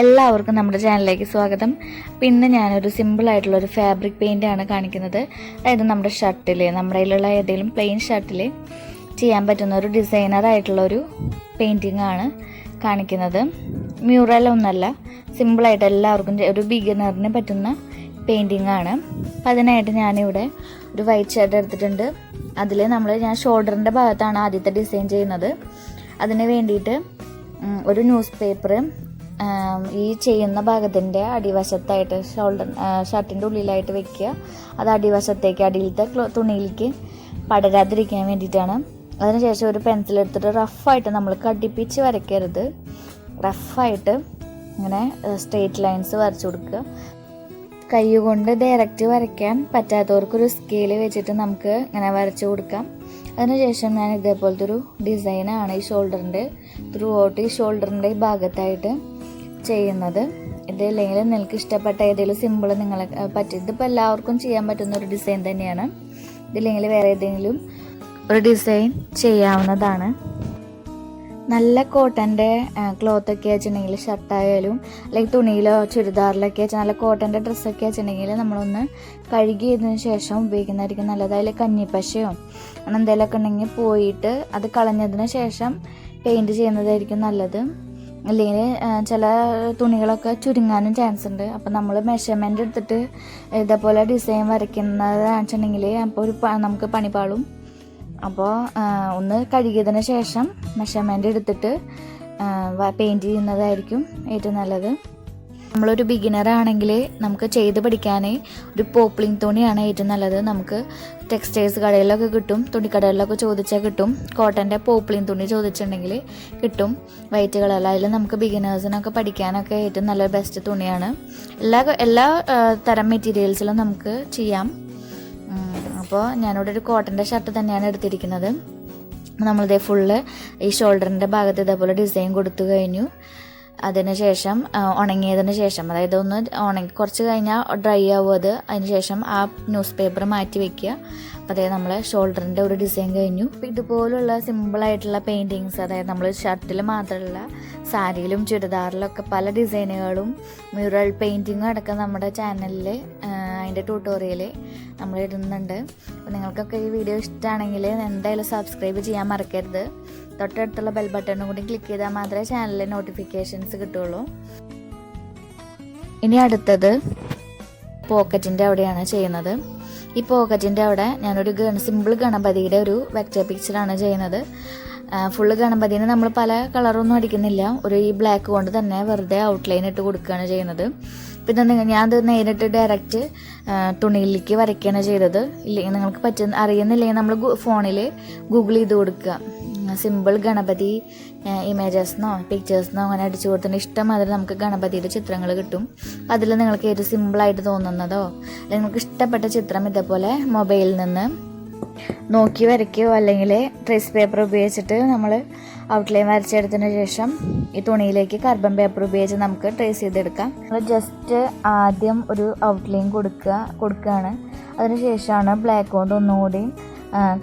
എല്ലാവർക്കും നമ്മുടെ ചാനലിലേക്ക് സ്വാഗതം. പിന്നെ ഞാനൊരു സിമ്പിളായിട്ടുള്ളൊരു ഫാബ്രിക് പെയിൻ്റാണ് കാണിക്കുന്നത്. അതായത് നമ്മുടെ ഷർട്ടിൽ, നമ്മുടെ കയ്യിലുള്ള ഏതെങ്കിലും പ്ലെയിൻ ഷർട്ടിൽ ചെയ്യാൻ പറ്റുന്ന ഒരു ഡിസൈനറായിട്ടുള്ളൊരു പെയിൻറ്റിംഗ് ആണ് കാണിക്കുന്നത്. മ്യൂറലൊന്നല്ല, സിമ്പിളായിട്ട് എല്ലാവർക്കും ഒരു ബിഗിനറിന് പറ്റുന്ന പെയിൻറ്റിംഗ് ആണ്. അപ്പം അതിനായിട്ട് ഞാനിവിടെ ഒരു വൈറ്റ് ഷർട്ട് എടുത്തിട്ടുണ്ട്. അതിൽ ഞാൻ ഷോൾഡറിൻ്റെ ഭാഗത്താണ് ആദ്യത്തെ ഡിസൈൻ ചെയ്യുന്നത്. അതിന് വേണ്ടിയിട്ട് ഒരു ന്യൂസ് പേപ്പർ ഈ ചെയ്യുന്ന ഭാഗത്തിൻ്റെ അടിവശത്തായിട്ട് ഷർട്ടിൻ്റെ ഉള്ളിലായിട്ട് വെക്കുക. അത് അടിവശത്തേക്ക്, അടിയിലത്തെ തുണിയിലേക്ക് പടരാതിരിക്കാൻ വേണ്ടിയിട്ടാണ്. അതിനുശേഷം ഒരു പെൻസിൽ എടുത്തിട്ട് റഫായിട്ട് നമ്മൾ കടിപ്പിച്ച് വരയ്ക്കരുത്, റഫായിട്ട് ഇങ്ങനെ സ്ട്രെയിറ്റ് ലൈൻസ് വരച്ചു കൊടുക്കുക. കൈ കൊണ്ട് ഡയറക്റ്റ് വരയ്ക്കാൻ പറ്റാത്തവർക്കൊരു സ്കെയിൽ വെച്ചിട്ട് നമുക്ക് ഇങ്ങനെ വരച്ചു കൊടുക്കാം. അതിനുശേഷം ഞാൻ ഇതേപോലത്തെ ഒരു ഡിസൈനാണ് ഈ ഷോൾഡറിൻ്റെ ത്രൂ ഔട്ട് ഈ ഷോൾഡറിൻ്റെ ഈ ഭാഗത്തായിട്ട് ചെയ്യുന്നത്. ഇതില്ലെങ്കിൽ നിങ്ങൾക്ക് ഇഷ്ടപ്പെട്ട ഏതെങ്കിലും സിമ്പിൾ നിങ്ങളെ പറ്റും. ഇതിപ്പോൾ എല്ലാവർക്കും ചെയ്യാൻ പറ്റുന്ന ഒരു ഡിസൈൻ തന്നെയാണ്. ഇതില്ലെങ്കിൽ വേറെ ഏതെങ്കിലും ഒരു ഡിസൈൻ ചെയ്യാവുന്നതാണ്. നല്ല കോട്ടൻ്റെ ക്ലോത്തൊക്കെ വെച്ചിട്ടുണ്ടെങ്കിൽ, ഷർട്ടായാലും അല്ലെങ്കിൽ തുണിയിലോ ചുരിദാറിലൊക്കെ വെച്ചാൽ നല്ല കോട്ടൻ്റെ ഡ്രസ്സൊക്കെ വെച്ചിട്ടുണ്ടെങ്കിൽ നമ്മളൊന്ന് കഴുകിയതിന് ശേഷം ഉപയോഗിക്കുന്നതായിരിക്കും നല്ലത്. അതിൽ കഞ്ഞിപ്പശയോ അങ്ങനെ എന്തെങ്കിലുമൊക്കെ ഉണ്ടെങ്കിൽ പോയിട്ട് അത് കളഞ്ഞതിന് ശേഷം പെയിൻറ്റ് ചെയ്യുന്നതായിരിക്കും നല്ലത്. അല്ലെങ്കിൽ ചില തുണികളൊക്കെ ചുരുങ്ങാനും ചാൻസ് ഉണ്ട്. അപ്പോൾ നമ്മൾ മെഷർമെൻ്റ് എടുത്തിട്ട് ഇതേപോലെ ഡിസൈൻ വരയ്ക്കുന്നതാണെന്ന് വെച്ചിട്ടുണ്ടെങ്കിൽ അപ്പോൾ നമുക്ക് പണിപാളും. അപ്പോൾ ഒന്ന് കഴുകിയതിന് ശേഷം മെഷർമെൻ്റ് എടുത്തിട്ട് പെയിൻറ്റ് ചെയ്യുന്നതായിരിക്കും ഏറ്റവും നല്ലത്. നമ്മളൊരു ബിഗിനർ ആണെങ്കിൽ നമുക്ക് ചെയ്ത് പഠിക്കാൻ ഒരു പോപ്ലിംഗ് തുണിയാണ് ഏറ്റവും നല്ലത്. നമുക്ക് ടെക്സ്റ്റൈൽസ് കടകളിലൊക്കെ കിട്ടും, തുണിക്കടകളിലൊക്കെ ചോദിച്ചാൽ കിട്ടും. കോട്ടൻ്റെ പോപ്ലിംഗ് തുണി ചോദിച്ചിട്ടുണ്ടെങ്കിൽ കിട്ടും, വൈറ്റ് കളറിൽ. അതിൽ നമുക്ക് ബിഗിനേഴ്സിനൊക്കെ പഠിക്കാനൊക്കെ ഏറ്റവും നല്ല ബെസ്റ്റ് തുണിയാണ്. എല്ലാ തരം മെറ്റീരിയൽസിലും നമുക്ക് ചെയ്യാം. അപ്പോൾ ഞാനിവിടെ ഒരു കോട്ടൻ്റെ ഷർട്ട് തന്നെയാണ് എടുത്തിരിക്കുന്നത്. നമ്മളിതേ ഫുള്ള് ഈ ഷോൾഡറിൻ്റെ ഭാഗത്ത് ഇതേപോലെ ഡിസൈൻ കൊടുത്തു കഴിഞ്ഞു. അതിനുശേഷം ഉണങ്ങിയതിന് ശേഷം, അതായത് ഒന്ന് കുറച്ച് കഴിഞ്ഞാൽ ഡ്രൈ ആവും അത്. അതിന് ശേഷം ആ ന്യൂസ് പേപ്പർ മാറ്റി വെക്കുക. അപ്പോൾ അതായത് നമ്മൾ ഷോൾഡറിൻ്റെ ഒരു ഡിസൈൻ കഴിഞ്ഞു. അപ്പോൾ ഇതുപോലുള്ള സിമ്പിളായിട്ടുള്ള പെയിൻറ്റിങ്സ്, അതായത് നമ്മൾ ഷർട്ടിൽ മാത്രമല്ല സാരിയിലും ചുരിദാറിലൊക്കെ പല ഡിസൈനുകളും മ്യൂറൽ പെയിൻറ്റിങ്ങും അടക്കം നമ്മുടെ ചാനലിൽ അതിൻ്റെ ട്യൂട്ടോറിയൽ നമ്മൾ ഇടുന്നുണ്ട്. അപ്പോൾ നിങ്ങൾക്കൊക്കെ ഈ വീഡിയോ ഇഷ്ടമാണെങ്കിൽ എന്തായാലും സബ്സ്ക്രൈബ് ചെയ്യാൻ മറക്കരുത്. തൊട്ടടുത്തുള്ള ബെൽ ബട്ടണും കൂടി ക്ലിക്ക് ചെയ്താൽ മാത്രമേ ചാനലിലെ നോട്ടിഫിക്കേഷൻസ് കിട്ടുള്ളൂ. ഇനി അടുത്തത് പോക്കറ്റിൻ്റെ അവിടെയാണ് ചെയ്യുന്നത്. ഈ പോക്കറ്റിൻ്റെ അവിടെ ഞാനൊരു സിമ്പിൾ ഗണപതിയുടെ ഒരു വെക്ടർ പിക്ചറാണ് ചെയ്യുന്നത്. ഫുള്ള് ഗണപതിന് നമ്മൾ പല കളറൊന്നും അടിക്കുന്നില്ല, ഒരു ഈ ബ്ലാക്ക് കൊണ്ട് തന്നെ വെറുതെ ഔട്ട്ലൈൻ ഇട്ട് കൊടുക്കുകയാണ് ചെയ്യുന്നത്. പിന്നെ ഞാനത് നേരിട്ട് ഡയറക്റ്റ് തുണിയിലേക്ക് വരയ്ക്കുകയാണ് ചെയ്തത്. ഇല്ലെങ്കിൽ നിങ്ങൾക്ക് അറിയുന്നില്ലെങ്കിൽ നമ്മൾ ഫോണിൽ ഗൂഗിൾ ചെയ്ത് കൊടുക്കുക, സിമ്പിൾ ഗണപതി ഇമേജസ്ന്നോ പിക്ചേഴ്സിനോ അങ്ങനെ അടിച്ചു കൊടുത്തിട്ട് ഇഷ്ടമാതിരി നമുക്ക് ഗണപതിയുടെ ചിത്രങ്ങൾ കിട്ടും. അതിൽ നിങ്ങൾക്ക് ഏത് സിമ്പിളായിട്ട് തോന്നുന്നതോ അല്ലെങ്കിൽ നിങ്ങൾക്ക് ഇഷ്ടപ്പെട്ട ചിത്രം ഇതേപോലെ മൊബൈലിൽ നിന്ന് നോക്കി വരയ്ക്കുകയോ അല്ലെങ്കിൽ ട്രേസ് പേപ്പർ ഉപയോഗിച്ചിട്ട് നമ്മൾ ഔട്ട്ലൈൻ വരച്ചെടുത്തതിന് ശേഷം ഈ തുണിയിലേക്ക് കാർബൺ പേപ്പർ ഉപയോഗിച്ച് നമുക്ക് ട്രേസ് ചെയ്തെടുക്കാം. നമ്മൾ ജസ്റ്റ് ആദ്യം ഒരു ഔട്ട്ലൈൻ കൊടുക്കുകയാണ്. അതിനുശേഷമാണ് ബ്ലാക്ക് കൊണ്ട് ഒന്നുകൂടി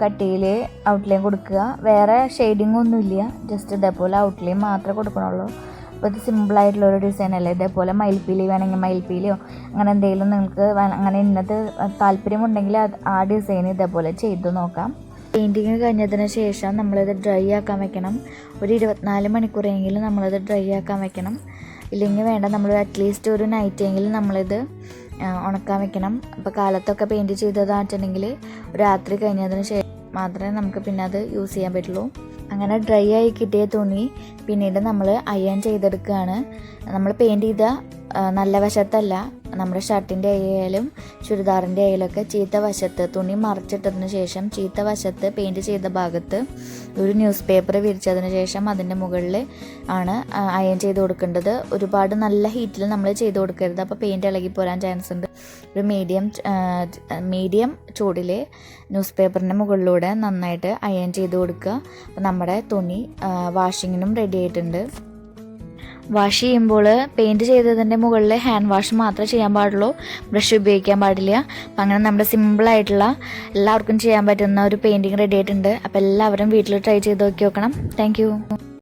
കട്ടിയിൽ ഔട്ട്ലൈൻ കൊടുക്കുക. വേറെ ഷെയ്ഡിങ് ഒന്നുമില്ല, ജസ്റ്റ് ഇതേപോലെ ഔട്ട്ലൈൻ മാത്രമേ കൊടുക്കണുള്ളൂ. അപ്പോൾ ഇത് സിമ്പിളായിട്ടുള്ളൊരു ഡിസൈൻ അല്ലേ. ഇതേപോലെ മയിൽപ്പീലി വേണമെങ്കിൽ മയിൽപ്പീലിയോ അങ്ങനെ എന്തെങ്കിലും നിങ്ങൾക്ക് അങ്ങനെ ഇന്നത് താല്പര്യമുണ്ടെങ്കിൽ ആ ഡിസൈൻ ഇതേപോലെ ചെയ്തു നോക്കാം. പെയിൻറ്റിങ് കഴിഞ്ഞതിന് ശേഷം നമ്മളിത് ഡ്രൈ ആക്കാൻ വെക്കണം. ഒരു 24 മണിക്കൂറെങ്കിലും നമ്മളിത് ഡ്രൈ ആക്കാൻ വെക്കണം. ഇല്ലെങ്കിൽ വേണ്ട, നമ്മൾ അറ്റ്ലീസ്റ്റ് ഒരു നൈറ്റെങ്കിലും നമ്മളിത് ഉണക്കാൻ വെക്കണം. അപ്പോൾ കാലത്തൊക്കെ പെയിൻറ്റ് ചെയ്തതായിട്ടുണ്ടെങ്കിൽ രാത്രി കഴിഞ്ഞതിന് ശേഷം മാത്രമേ നമുക്ക് പിന്നെ അത് യൂസ് ചെയ്യാൻ പറ്റുള്ളൂ. അങ്ങനെ ഡ്രൈ ആയി കിട്ടിയ തുണി പിന്നീട് നമ്മൾ അയൺ ചെയ്തെടുക്കുകയാണ്. നമ്മൾ പെയിൻറ്റ് ചെയ്ത നല്ല വശത്തല്ല, നമ്മുടെ ഷർട്ടിൻ്റെ ആയാലും ചുരിദാറിൻ്റെ ആയാലൊക്കെ ചീത്ത വശത്ത് തുണി മറിച്ചിട്ടതിന് ശേഷം ചീത്ത വശത്ത് പെയിൻറ്റ് ചെയ്ത ഭാഗത്ത് ഒരു ന്യൂസ് പേപ്പർ വിരിച്ചതിന് ശേഷം അതിൻ്റെ മുകളിൽ ആണ് അയൺ ചെയ്ത് കൊടുക്കേണ്ടത്. ഒരുപാട് നല്ല ഹീറ്റിൽ നമ്മൾ ചെയ്ത് കൊടുക്കരുത്, അപ്പോൾ പെയിൻറ്റ് ഇളകി പോരാൻ ചാൻസ് ഉണ്ട്. ഒരു മീഡിയം ചൂടിൽ ന്യൂസ് പേപ്പറിൻ്റെ മുകളിലൂടെ നന്നായിട്ട് അയൺ ചെയ്ത് കൊടുക്കുക. അപ്പോൾ നമ്മുടെ തുണി വാഷിങ്ങിനും റെഡി ആയിട്ടുണ്ട്. വാഷ് ചെയ്യുമ്പോൾ പെയിൻറ്റ് ചെയ്തതിൻ്റെ മുകളിൽ ഹാൻഡ് വാഷ് മാത്രമേ ചെയ്യാൻ പാടുള്ളൂ, ബ്രഷ് ഉപയോഗിക്കാൻ പാടില്ല. അപ്പം അങ്ങനെ നമ്മുടെ സിമ്പിളായിട്ടുള്ള എല്ലാവർക്കും ചെയ്യാൻ പറ്റുന്ന ഒരു പെയിൻറ്റിങ് റെഡി ആയിട്ടുണ്ട്. അപ്പോൾ എല്ലാവരും വീട്ടിൽ ട്രൈ ചെയ്ത് നോക്കണം. താങ്ക്